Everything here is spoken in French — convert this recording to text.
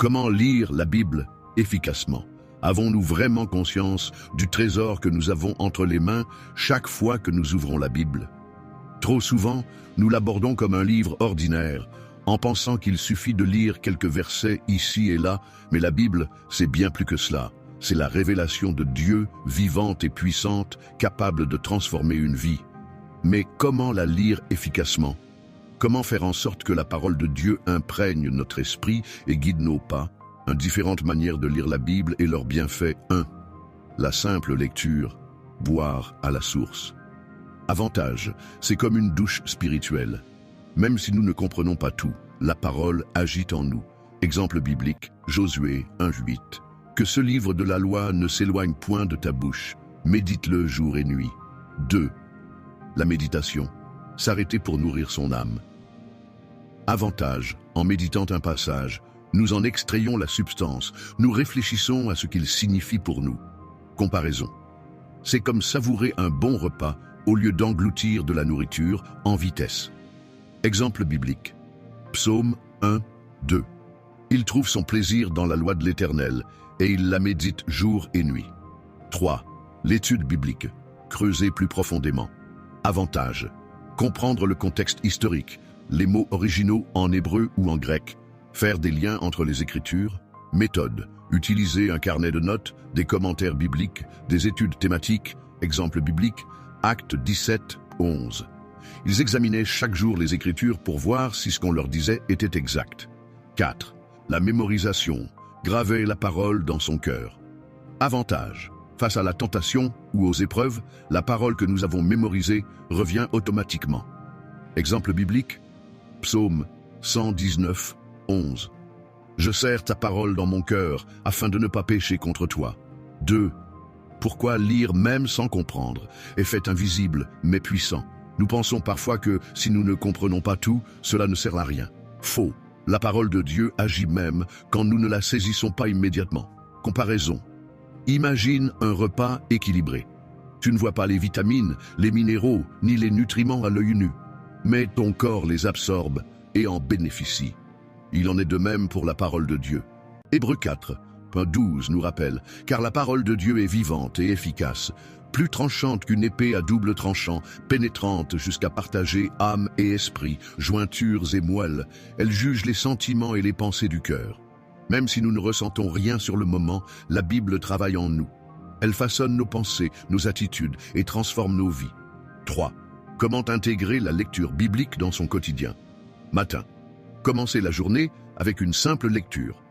Comment lire la Bible efficacement? Avons-nous vraiment conscience du trésor que nous avons entre les mains chaque fois que nous ouvrons la Bible? Trop souvent, nous l'abordons comme un livre ordinaire, en pensant qu'il suffit de lire quelques versets ici et là, mais la Bible, c'est bien plus que cela. C'est la révélation de Dieu, vivante et puissante, capable de transformer une vie. Mais comment la lire efficacement? Comment faire en sorte que la parole de Dieu imprègne notre esprit et guide nos pas? Différentes manières de lire la Bible et leurs bienfaits. 1. La simple lecture, boire à la source. Avantage, c'est comme une douche spirituelle. Même si nous ne comprenons pas tout, la parole agit en nous. Exemple biblique, Josué 1:8. Que ce livre de la loi ne s'éloigne point de ta bouche, médite-le jour et nuit. 2. La méditation, s'arrêter pour nourrir son âme. Avantage, en méditant un passage, nous en extrayons la substance, nous réfléchissons à ce qu'il signifie pour nous. Comparaison. C'est comme savourer un bon repas au lieu d'engloutir de la nourriture en vitesse. Exemple biblique. Psaume 1:2. Il trouve son plaisir dans la loi de l'Éternel et il la médite jour et nuit. 3. L'étude biblique. Creuser plus profondément. Avantage. Comprendre le contexte historique, les mots originaux en hébreu ou en grec. Faire des liens entre les Écritures. Méthode. Utiliser un carnet de notes, des commentaires bibliques, des études thématiques. Exemple biblique. Actes 17:11. Ils examinaient chaque jour les Écritures pour voir si ce qu'on leur disait était exact. 4. La mémorisation. Graver la parole dans son cœur. Avantage. Face à la tentation ou aux épreuves, la parole que nous avons mémorisée revient automatiquement. Exemple biblique. Psaume 119:11. Je serre ta parole dans mon cœur afin de ne pas pécher contre toi. 2. Pourquoi lire même sans comprendre? Effet invisible mais puissant. Nous pensons parfois que si nous ne comprenons pas tout, cela ne sert à rien. Faux. La parole de Dieu agit même quand nous ne la saisissons pas immédiatement. Comparaison. Imagine un repas équilibré. Tu ne vois pas les vitamines, les minéraux, ni les nutriments à l'œil nu. Mais ton corps les absorbe et en bénéficie. Il en est de même pour la parole de Dieu. Hébreux 4:12 nous rappelle, car la parole de Dieu est vivante et efficace, plus tranchante qu'une épée à double tranchant, pénétrante jusqu'à partager âme et esprit, jointures et moelles. Elle juge les sentiments et les pensées du cœur. Même si nous ne ressentons rien sur le moment, la Bible travaille en nous. Elle façonne nos pensées, nos attitudes et transforme nos vies. 3. Comment intégrer la lecture biblique dans son quotidien? Matin. Commencez la journée avec une simple lecture.